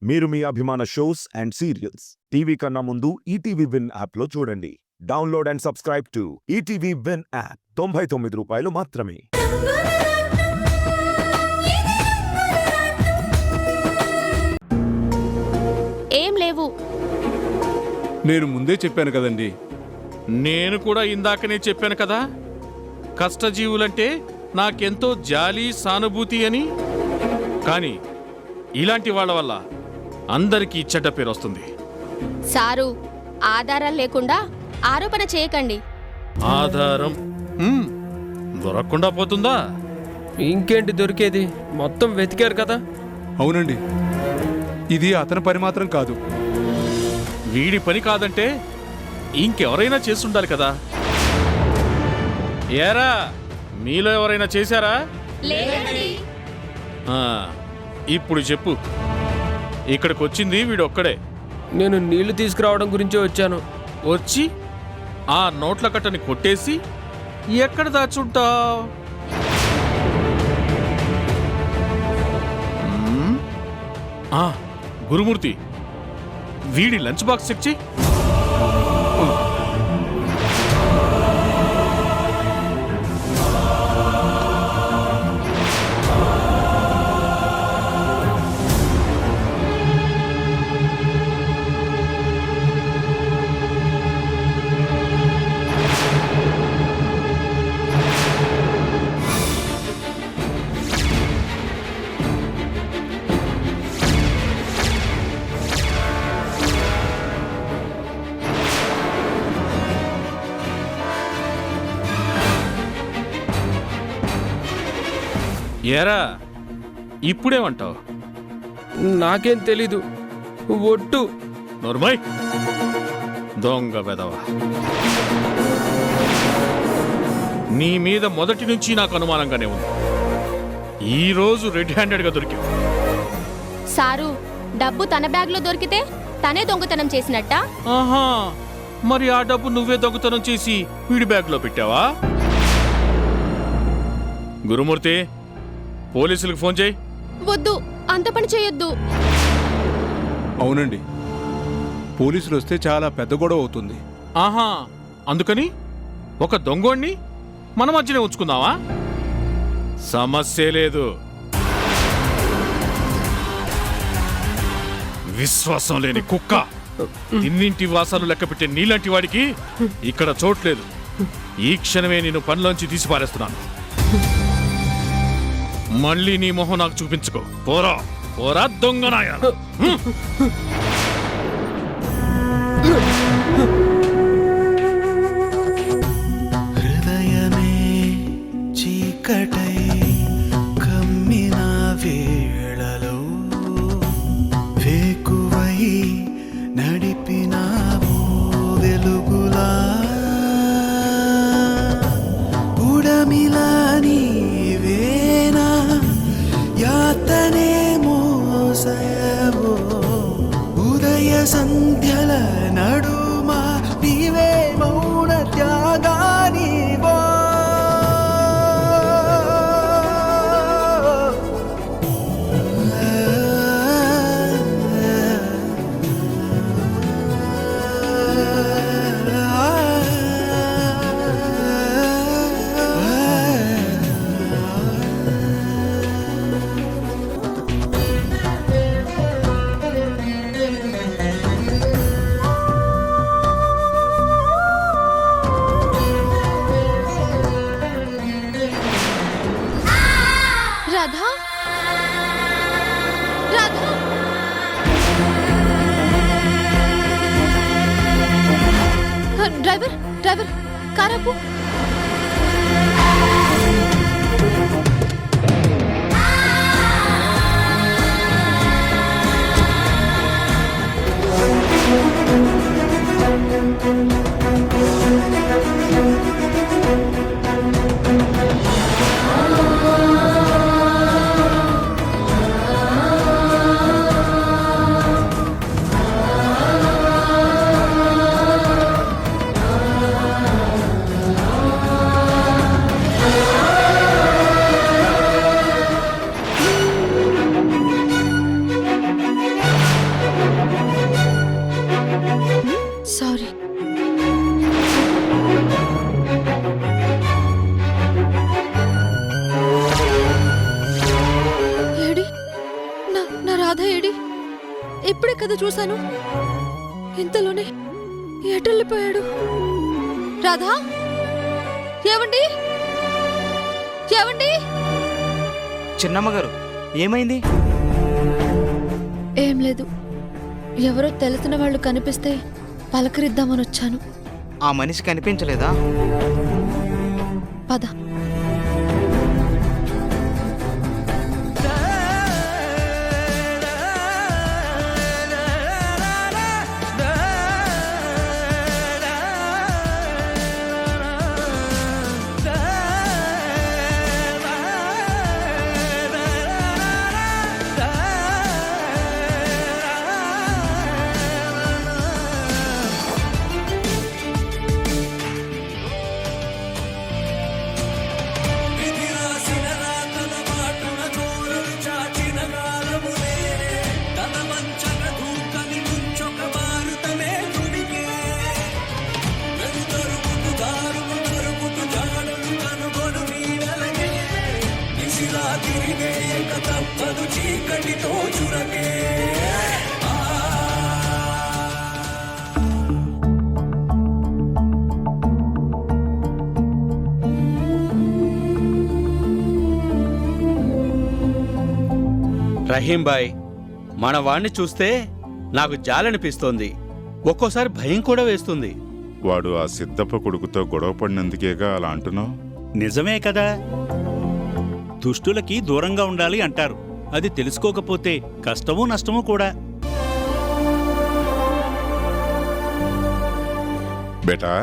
మీరు మీ అభిమాన shows and serials TV కన్నా ముందు ఈటీవీ విన్ యాప్లో చూడండి. Download and subscribe to ETV win app. 99 రూపాయలు మాత్రమే. ఏం లేవు. నేను ముందే చెప్పాను కదండి. నేను కూడా ఇందాకనే చెప్పాను కదా, కష్టజీవులంటే నాకెంతో జాలి సానుభూతి అని. కానీ ఇలాంటి వాళ్ళ వల్ల అందరికీ చెడ్డ పేరు వస్తుంది. సారు, ఆధారాలు లేకుండా ఆరోపణ చేయకండి. ఆధారం దొరకకుండా పోతుందా? ఇంకేంటి దొరికేది? మొత్తం వెతికారు కదా. అవునండి, ఇది అతని పని మాత్రం కాదు. వీడి పని కాదంటే ఇంకెవరైనా చేసుండాలి కదా. ఏరా, మీలో ఎవరైనా చేశారా? ఇప్పుడు చెప్పు. ఇక్కడికి వచ్చింది వీడొక్కడే. నేను నీళ్లు తీసుకురావడం గురించే వచ్చాను. వచ్చి ఆ నోట్ల కట్టని కొట్టేసి ఎక్కడ దాచుంటావ్? గురుమూర్తి, వీడి లంచ్ బాక్స్ చెక్ చెయ్యి. ఏరా, ఇప్పుడేమంటావు? నాకేం తెలీదు, ఒట్టు. నోర్మై, దొంగ వెదవ. నీ మీద మొదటి నుంచి నాకు అనుమానంగానే ఉంది. ఈరోజు రెడ్ హ్యాండెడ్గా దొరికావు. సారు, డబ్బు తన బ్యాగ్లో దొరికితే తనే దొంగతనం చేసినట్ట? ఆహా, మరి ఆ డబ్బు నువ్వే దొంగతనం చేసి వీడి బ్యాగ్లో పెట్టావా? గురుమూర్తి, పోలీసులకు ఫోన్ చేయి. వద్దు, అంత పని చేయొద్దు. అవునండి, పోలీసులు వస్తే చాలా పెద్ద గొడవ అవుతుంది. ఆహా, అందుకని ఒక దొంగోణ్ణి మన మధ్యనే ఉంచుకుందావా? సమస్య లేదు. విశ్వాసం లేని కుక్క, ఇన్నింటి వాసాలు లెక్క పెట్టే నీలాంటి వాడికి ఇక్కడ చోట్లేదు. ఈ క్షణమే నేను పనిలోంచి తీసి పారేస్తున్నాను. మళ్ళీ నీ మొహం నాకు చూపించుకో. పోరా పోరా దొంగనాయ. హృదయమే చీకటై కమ్మిన వేళలో వేకువై నడిపినావు వెలుగులా. ఉడమిలా నీవేనా యాతనే మోసవో. ఉదయ సంధ్యల నడుమా నీవే మౌన త్యాగానివో. రాధా, రాధా, డ్రైవర్ డ్రైవర్, కారాపు. ఇప్పుడే కదా చూశాను. ఇంతలోనే ఎటెళ్ళిపోయాడు. రాధా, ఏమండి ఏమండి? చిన్నమ్మగారు ఏమైంది? ఏం లేదు, ఎవరో తెలిసిన వాళ్ళు కనిపిస్తే పలకరిద్దామని వచ్చాను. ఆ మనిషి కనిపించలేదా? పద. రహీం బాయ్, మన వాణ్ణి చూస్తే నాకు జాలనిపిస్తోంది, ఒక్కోసారి భయం కూడా వేస్తుంది. వాడు ఆ సిద్ధప్ప కొడుకుతో గొడవ పడినందుకేగా అలా అంటున్నావు? నిజమే కదా, దుష్టులకి దూరంగా ఉండాలి అంటారు. అది తెలుసుకోకపోతే కష్టమూ నష్టమూ కూడా. బేటా,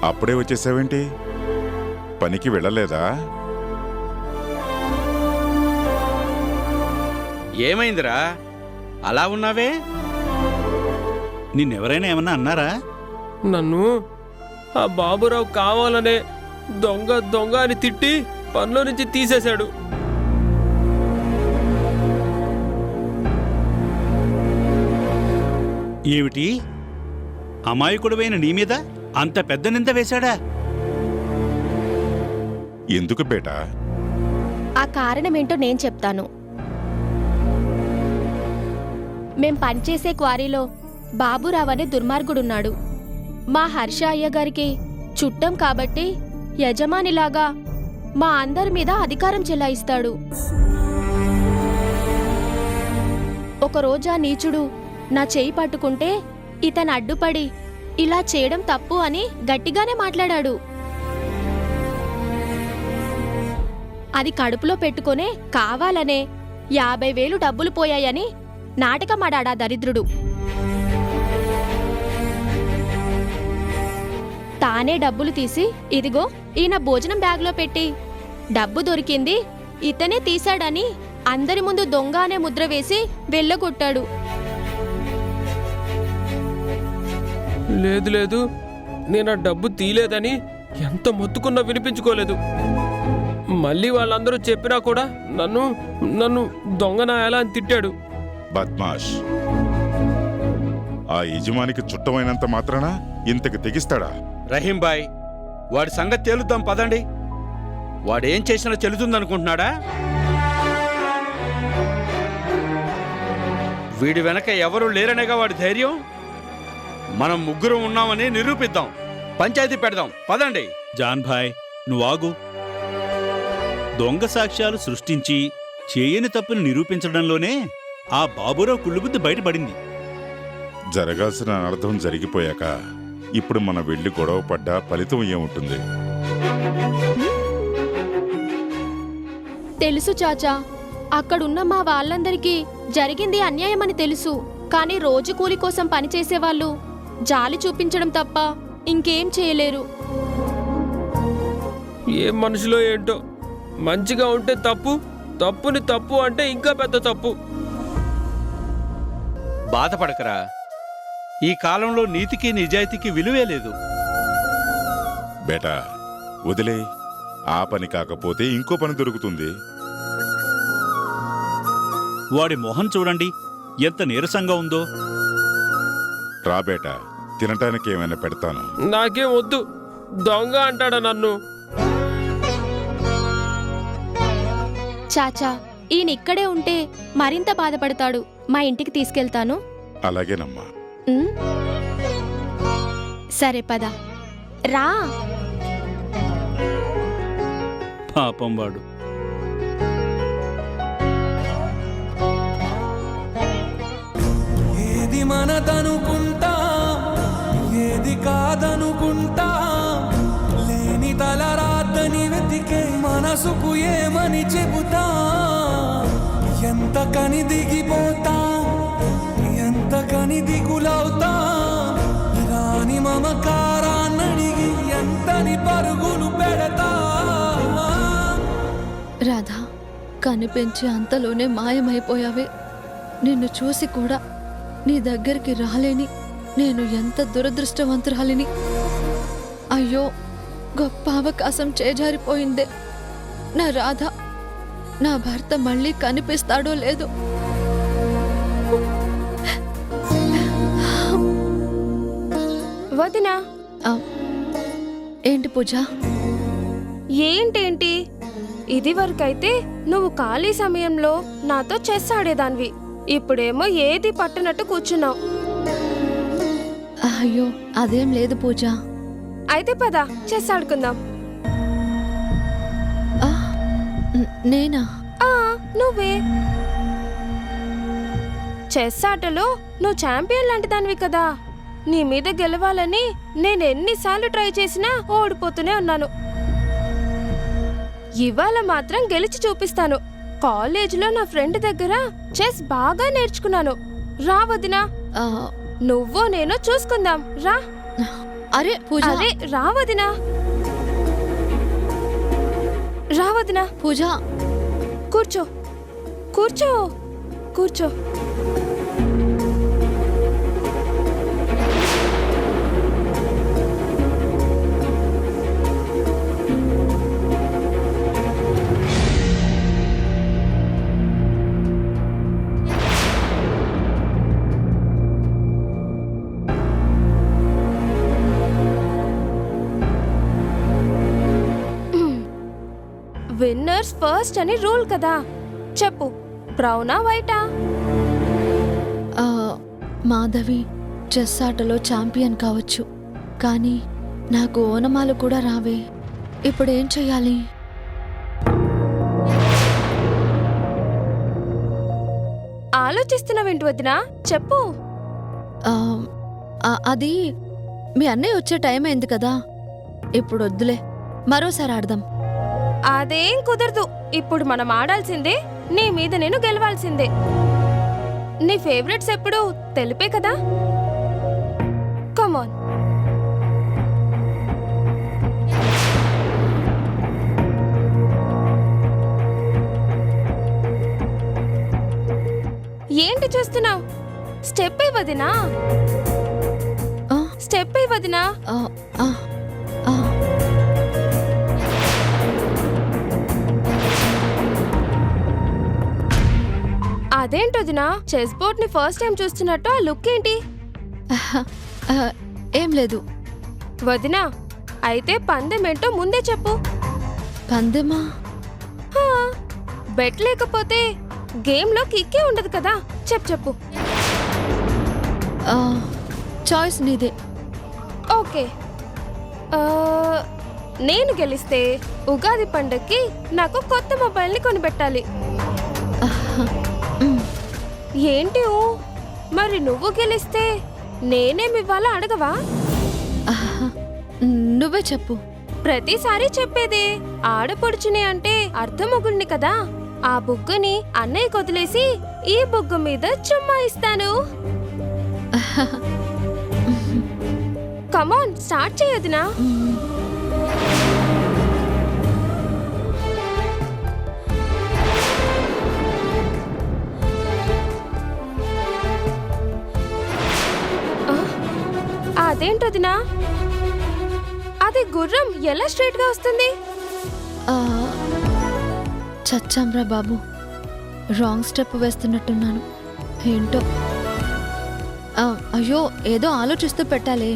అప్పుడే వచ్చేసావేంటి? పనికి వెళ్ళలేదా? ఏమైందిరా అలా ఉన్నావే? నిన్నెవరైనా ఏమన్నా అన్నారా? నన్ను ఆ బాబురావు కావాలనే దొంగ దొంగ అని తిట్టి పనిలో నుంచి తీసేశాడు. ఏమిటి, అమాయకుడమైన నీ మీద అంత పెద్ద నింద వేశాడా? ఎందుకు బేటా? ఆ కారణమేంటో నేను చెప్తాను. మేం పనిచేసే క్వారీలో బాబురావు అనే దుర్మార్గుడున్నాడు. మా హర్ష అయ్య గారికి చుట్టం కాబట్టి యజమానిలాగా మా అందరి మీద అధికారం చెలాయిస్తాడు. ఒకరోజు ఆ నీచుడు నా చేయి పట్టుకుంటే ఇతను అడ్డుపడి ఇలా చేయడం తప్పు అని గట్టిగానే మాట్లాడాడు. అది కడుపులో పెట్టుకునే కావాలనే 50,000 డబ్బులు పోయాయని నాటకమాడా దరిద్రుడు. తానే డబ్బులు తీసి ఇదిగో ఈయన భోజనం బ్యాగ్లో పెట్టి డబ్బు దొరికింది ఇతనే తీశాడని అందరి ముందు దొంగ అనే ముద్ర వేసి వెళ్ళగొట్టాడు. లేదు లేదు, నేను ఆ డబ్బు తీలేదని ఎంత మొత్తుకున్నా వినిపించుకోలేదు. మళ్ళీ వాళ్ళందరూ చెప్పినా కూడా నన్ను నన్ను దొంగనాయాలా అని తిట్టాడు. బద్మాష్, ఆ యజమానికి చుట్టమైనంత మాత్రాన ఇంతకు తెగిస్తాడా? రహీం బాయ్, వాడి సంగతి తేలుద్దాం పదండి. వాడేం చేసినా చెల్లుతుందనుకుంటున్నాడా? వీడి వెనక ఎవరూ లేరనేగా వాడి ధైర్యం. మనం ముగ్గురం ఉన్నామని నిరూపిద్దాం, పంచాయతీ పెడదాం పదండి. జాన్ భాయ్, నువ్వాగు. దొంగ సాక్ష్యాలు సృష్టించి చేయని తప్పుని నిరూపించడంలోనే ఆ బాబురావు కుళ్ళుబుద్ధి బయటపడింది. జరగాల్సిన అనర్థం జరిగిపోయాక ఇప్పుడు మనం వెళ్ళి గొడవ పడ్డా ఫలితం ఏముంటుంది? తెలుసు చాచా, అక్కడున్న మా వాళ్ళందరికీ జరిగింది అన్యాయమని తెలుసు. కానీ రోజు కూలి కోసం పనిచేసేవాళ్ళు జాలి చూపించడం తప్ప ఇంకేం చేయలేరు. ఏం మనుషులో ఏంటో, మంచిగా ఉంటే తప్పు, తప్పుని తప్పు అంటే ఇంకా పెద్ద తప్పు. బాధపడకరా, ఈ కాలంలో నీతికి నిజాయితీకి విలువే లేదు. బేటా, వదిలే. ఆ పని కాకపోతే ఇంకో పని దొరుకుతుంది. వాడి మొహం చూడండి, ఎంత నీరసంగా ఉందో. రా బేటా, తినటానికి ఏమైనా పెడతాను. నాకేం వద్దు, దొంగ అంటాడా నన్ను. చాచా, ఈయనిక్కడే ఉంటే మరింత బాధపడతాడు. మా ఇంటికి తీసుకెళ్తాను. అలాగేనమ్మా. ఉమ్. సరే పద రా. పాపం వాడు. ఏది మనదనుకుంటా ఏది కాదనుకుంటా లేని తలరాతని వెతికే మనసుకు ఏమని చెబుతా ఎంత కని దిగిపోతా ఎంత కని దిగులవుతా రాని మమకారాన్నడిగి ఎంతని పరుగులు పెడతా. రాధా, కనిపించి అంతలోనే మాయమైపోయావే. నిన్ను చూసి కూడా నీ దగ్గరికి రాలేని నేను ఎంత దురదృష్టవంతురాలిని. అయ్యో, గొప్ప అవకాశం చేజారిపోయిందే. నా రాధ, నా భర్త మళ్ళీ కనిపిస్తాడో లేదో. వదినా. ఆ, ఏంటి పూజ? ఏంటేంటి, ఇది వరకైతే నువ్వు ఖాళీ సమయంలో నాతో చెస్ ఆడేదానివి. ఇప్పుడేమో ఏది పట్టనట్టు కూర్చున్నావు. అయ్యో, అదేం లేదు పూజ. అయితే పద చెస్ ఆడుకుందాం. ఆ, నేనా? నువ్వే. చెస్ ఆటలో నువ్వు ఛాంపియన్ లాంటి దానివి కదా. నీ మీద గెలవాలని నేను ఎన్నిసార్లు ట్రై చేసినా ఓడిపోతూనే ఉన్నాను. ఇవాళ మాత్రం గెలిచి చూపిస్తాను. కాలేజీలో నా ఫ్రెండ్ దగ్గర చెస్ బాగా నేర్చుకున్నాను. రా వదినా, నువ్వు నేను చూసుకుందాం. రా. అరే పూజ, అరే రా వదినా, రా వదినా. పూజ, కూర్చో కూర్చో కూర్చో. విన్నర్స్ ఫస్ట్ అని రూల్ కదా. చెప్పు, బ్రౌనా వైటా? మాధవి చెస్ ఆటలో ఛాంపియన్ కావచ్చు, కానీ నాకు ఓనమాలు కూడా రావే. ఇప్పుడేం చెయ్యాలి? ఆలోచిస్తున్నావేంటి వదినా? చెప్పు. అది మీ అన్నయ్య వచ్చే టైం అయింది కదా, ఇప్పుడు వద్దులే, మరోసారి ఆడదాం. అదేం కుదరదు. ఇప్పుడు మనం ఆడాల్సిందే, నీ మీద నేను గెలవాల్సిందే. నీ ఫేవరెట్స్ ఎప్పుడు తెలిపే కదా. కమాన్. ఏంటి చూస్తున్నావు? స్టెప్ వదినా, స్టెప్ వదినా. అదేంటొదినా, చెస్ బోర్డ్ ని ఫస్ట్ టైం చూస్తున్నట్టు ఆ లుక్ ఏంటి? ఏం లేదు వదినా, అయితే పందెమేంటో ముందే చెప్పు. పందెమా? బెట్ లేకపోతే గేమ్ లో కిక్కే ఉండదు కదా. చెప్పు. చాయిస్ నీదే. ఓకే. నేను గెలిస్తే ఉగాది పండక్కి నాకు కొత్త మొబైల్ ని కొనిపెట్టాలి. ఏంటి? మరి నువ్వు గెలిస్తే నేనేమివ్వాలో అడగవా? నువ్వే చెప్పు. ప్రతిసారి చెప్పేదే. ఆడపడుచుని అంటే అర్ధమొగుణ్ణి కదా. ఆ బుగ్గని అన్నయ్య కొదిలేసి ఈ బుగ్గ మీద చుమ్మా ఇస్తాను. కమాన్, స్టార్ట్ చేయొద్దునా. అదేంటొదినా, అది గుర్రం ఎలా స్ట్రైట్ గా వస్తుంది? చచ్చాంరా బాబు, రాంగ్ స్టెప్ వేస్తున్నట్టున్నాను. ఏంటో. అయ్యో, ఏదో ఆలోచిస్తూ పెట్టాలి.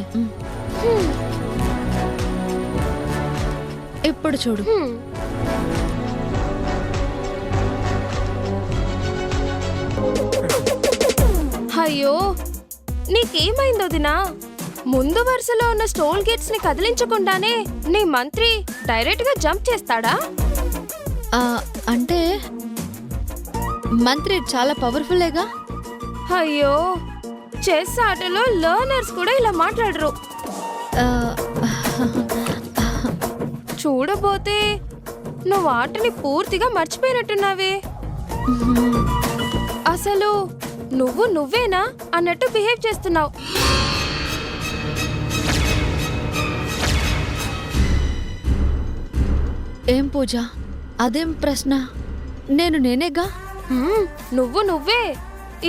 ఇప్పుడు చూడు. అయ్యో నీకేమైందో దినా? ముందు వరుసలో ఉన్న స్టోల్ గేట్స్ ని కదిలించకుండానే నీ మంత్రి డైరెక్ట్ గా జంప్ చేస్తాడా? అంటే మంత్రి చాలా పవర్ఫుల్లేగా. అయ్యో చెస్ ఆటలో లర్నర్స్ కూడా ఇలా మాట్లాడరు. ఆ, చూడబోతే నువ్వు ఆటని పూర్తిగా మర్చిపోయినట్టున్నావే. అసలు నువ్వేనా అన్నట్టు బిహేవ్ చేస్తున్నావు. ఏం పూజ, అదేం ప్రశ్న? నేనేగా. నువ్వే.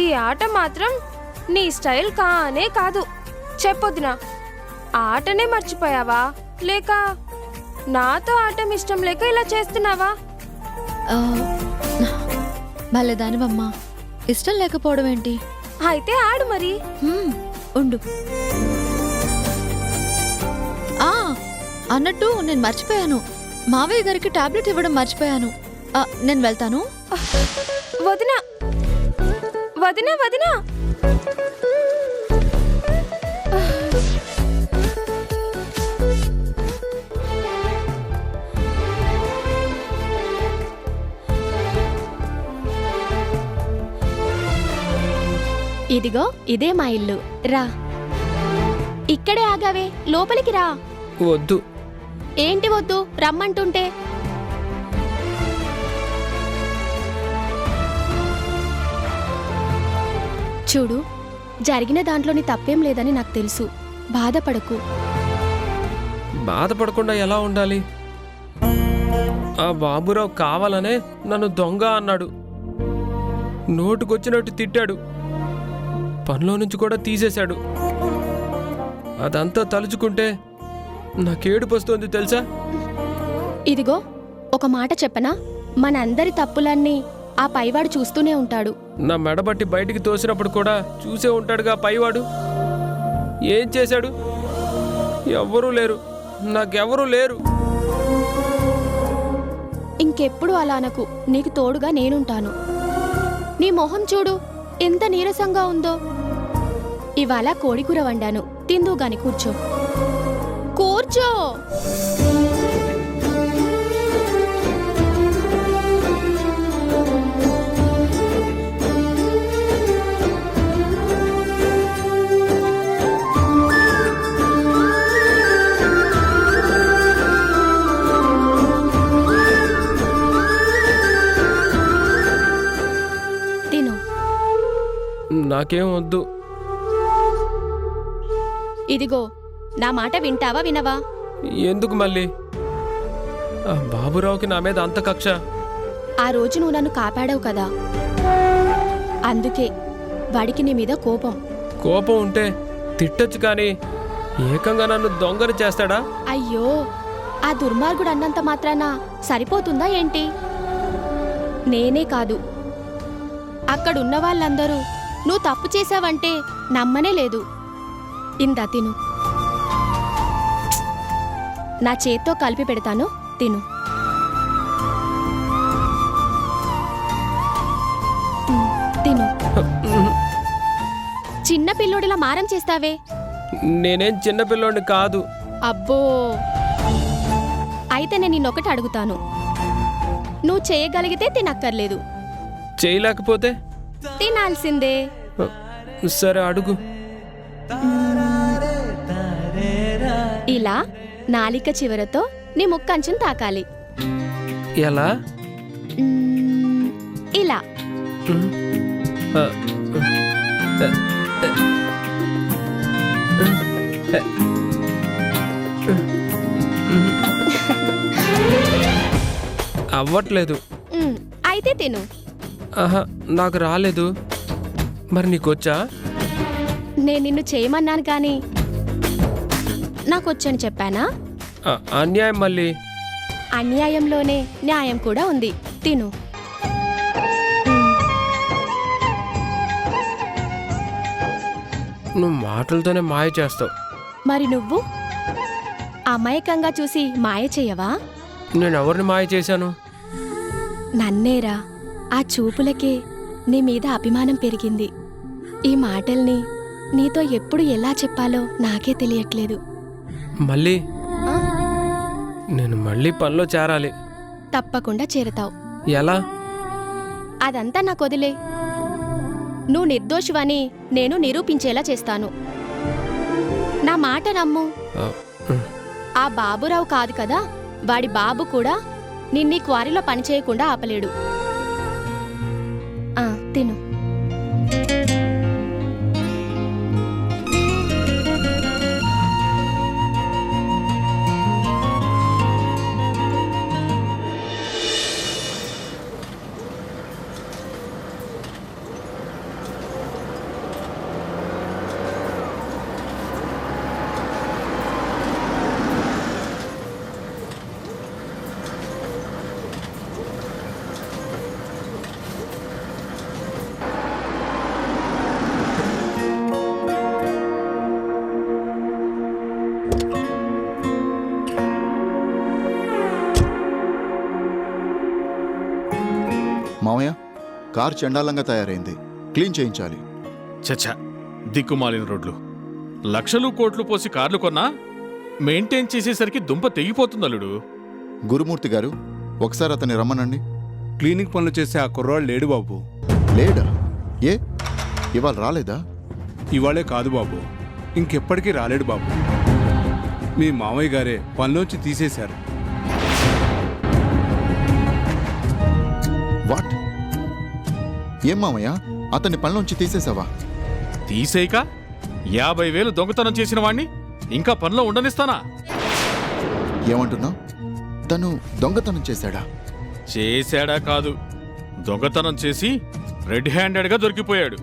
ఈ ఆట మాత్రం నీ స్టైల్ కానే కాదు. చెప్పొద్దునా, ఆటనే మర్చిపోయావా లేక నాతో ఆటం ఇష్టం లేక ఇలా చేస్తున్నావా? భలే దానివమ్మా, ఇష్టం లేకపోవడం ఏంటి? అయితే ఆడు మరి. ఉండు. అన్నట్టు నేను మర్చిపోయాను, మావయ్య గారికి టాబ్లెట్ ఇవ్వడం మర్చిపోయాను. నేను వెళ్తాను. వదినా వదినా వదినా. ఇదిగో ఇదే మా ఇల్లు, రా. ఇక్కడే ఆగావే, లోపలికి రా. వద్దు. ఏంటి వద్దు? రమ్మంటుంటే. చూడు, జరిగిన దాంట్లోని తప్పేం లేదని నాకు తెలుసు. బాధపడకు. బాధపడకుండా ఎలా ఉండాలి? ఆ బాబురావు కావాలనే నన్ను దొంగ అన్నాడు, నోటుకొచ్చినట్టు తిట్టాడు, పనిలో నుంచి కూడా తీసేశాడు. అదంతా తలుచుకుంటే నాకేడుపు వస్తుంది తెలుసా? ఇదిగో ఒక మాట చెప్పనా, మనందరి తప్పులన్నీ ఆ పైవాడు చూస్తూనే ఉంటాడు. నా మెడబట్టి బయటికి తోసినప్పుడు కూడా చూసే ఉంటాడుగా పైవాడు. ఏం చేశాడు? ఎవ్వరూ లేరు, నాకెవరూ లేరు. ఇంకెప్పుడు అలా అనకు, నీకు తోడుగా నేనుంటాను. నీ మొహం చూడు ఎంత నీరసంగా ఉందో. ఇవాళ కోడికూర వండాను, తిందు గాని. కూర్చో కూర్చో. తిను. నాకేం వద్దు. ఇదిగో నా మాట వింటావా వినవా? ఎందుకు మళ్ళీ? ఆ బాబురావుకి నా మీద అంత కక్ష. ఆ రోజు నువ్వు నన్ను కాపాడావు కదా, అందుకే వాడికి నీ మీద కోపం. కోపం ఉంటే తిట్టొచ్చు కానీ ఏకంగా నన్ను దొంగను చేస్తాడా? అయ్యో, ఆ దుర్మార్గుడు అన్నంత మాత్రాన సరిపోతుందా ఏంటి? నేనే కాదు, అక్కడున్న వాళ్ళందరూ నువ్వు తప్పు చేశావంటే నమ్మనే లేదు. ఇందా తిను. నా చేత్తో కలిపి పెడతాను, తిను. తిను. చిన్న పిల్లోడిలా మారం చేస్తావే. నేనేం చిన్నపిల్లోడిని కాదు. అబ్బో, అయితే నేను నిన్నొకటి అడుగుతాను, నువ్వు చేయగలిగితే తినక్కర్లేదు, చేయలేకపోతే తినాల్సిందే. సరే అడుగు. ఇలా నాలిక చివరతో నీ ముక్కంచును తాకాలి. ఎలా? ఇలా. అవ్వట్లేదు. అయితే తిను. ఆహా, నాకు రాలేదు. మరి నీకొచ్చా? నేను నిన్ను చేయమన్నాను కానీ నాకొచ్చని చెప్పానా? అన్యాయం మళ్ళీ. అన్యాయంలోనే న్యాయం కూడా ఉంది, తిను. నువ్వు మాటలతోనే మాయ చేస్తావు. మరి నువ్వు అమాయకంగా చూసి మాయ చెయ్యవా? నేనెవరిని మాయ చేశాను? నన్నేరా. ఆ చూపులకే నీ మీద అభిమానం పెరిగింది. ఈ మాటల్ని నీతో ఎప్పుడు ఎలా చెప్పాలో నాకే తెలియట్లేదు. మళ్ళీ నేను మళ్ళీ పనిలో చేరాలి. తప్పకుండా చేరతావు. ఎలా? అదంతా నాకు వదిలే. నువ్వు నిర్దోషివని నేను నిరూపించేలా చేస్తాను. నా మాట నమ్ము. ఆ బాబురావు కాదు కదా, వాడి బాబు కూడా నిన్నీ క్వారీలో పనిచేయకుండా ఆపలేడు. తిను. మామయ్య, కార్ చండాలంగా తయారైంది, క్లీన్ చేయించాలి. చచ్చా, దిక్కుమాలిన రోడ్లు. లక్షలు కోట్లు పోసి కార్లు కొన్నా మెయింటైన్ చేసేసరికి దుంప తెగిపోతుంది అల్లుడు. గురుమూర్తి గారు, ఒకసారి అతన్ని రమ్మనండి. క్లీనింగ్ పనులు చేసే ఆ కుర్రాడు లేడు బాబు. లేడా? ఏ, ఇవాళ రాలేదా? ఇవాళే కాదు బాబు, ఇంకెప్పటికీ రాలేడు బాబు. మీ మామయ్య గారే పనిలోంచి తీసేశారు. వాట్? ఏం మామయ్య, అతన్ని పనిలోంచి తీసేసావా? తీసేయక 50,000 దొంగతనం చేసిన వాణ్ణి ఇంకా పనిలో ఉండనిస్తానా? ఏమంటున్నావు? తను దొంగతనం చేశాడా? చేశాడా కాదు, దొంగతనం చేసి రెడ్ హ్యాండెడ్గా దొరికిపోయాడు.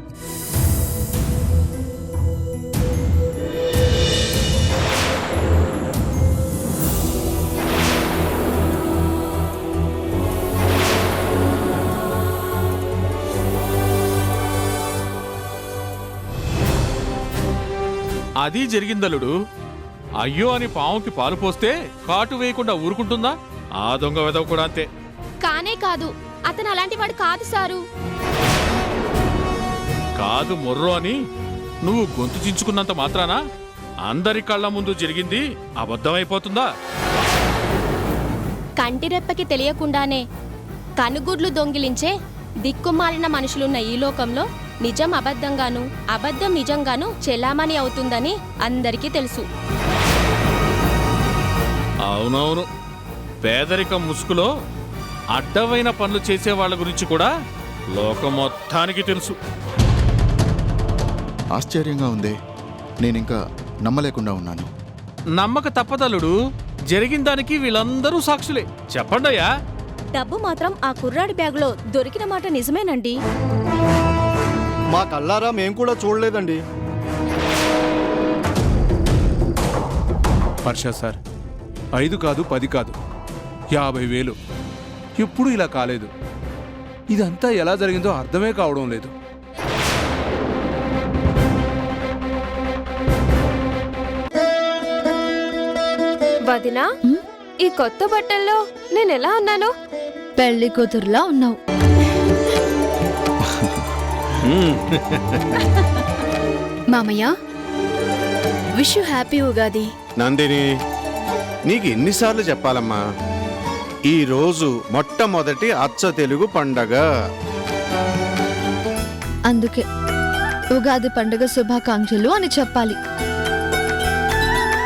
అది జరిగిందలుడు. అయ్యో అని పావుకి పాలు పోస్తే కాటు వేయకుండా ఊరుకుంటుందా? ఆ దొంగ వెదవ కూడా అంతే. కానే కాదు, అతను అలాంటి వాడు కాదు సారు. కాదు మొర్రో అని నువ్వు గొంతు చించుకున్నంత మాత్రాన అందరి కళ్ళ ముందు జరిగింది అబద్ధమైపోతుందా? కంటిరెప్పకి తెలియకుండానే కనుగుడ్లు దొంగిలించే దిక్కుమాలిన మనుషులున్న ఈ లోకంలో నిజం అబద్ధంగాను, అబద్ధం నిజంగాను చెలామణి అవుతుందని అందరికీ తెలుసు. అవునవును, పేదరికం ముసుగులో అడ్డమైన పనులు చేసే వాళ్ళ గురించి కూడా లోకం మొత్తానికి తెలుసు. ఆశ్చర్యంగా ఉంది, నేనింకా నమ్మలేకుండా ఉన్నాను. నమ్మక తప్పదలుడు, జరిగిన దానికి వీళ్ళందరూ సాక్షులే. చెప్పండయ్యా. డబ్బు మాత్రం ఆ కుర్రాడి బ్యాగులో దొరికిన మాట నిజమేనండి. మా కళ్ళారా మేము కూడా చూడలేదండి. హర్ష సార్, 5 కాదు 10 కాదు 50,000. ఎప్పుడు ఇలా కాలేదు. ఇదంతా ఎలా జరిగిందో అర్థమే కావడం లేదు. వదినా, ఈ కొత్త బట్టల్లో నేనెలా ఉన్నాను? పెళ్లి కూతురులా ఉన్నావు. మామయ్య, wish you happy Ugadi. Nandini, నీకు ఎన్నిసార్లు చెప్పాలమ్మా, ఈ రోజు మొట్టమొదటి అచ్చ తెలుగు పండగ. అందుకే ఉగాది పండుగ శుభాకాంక్షలు అని చెప్పాలి.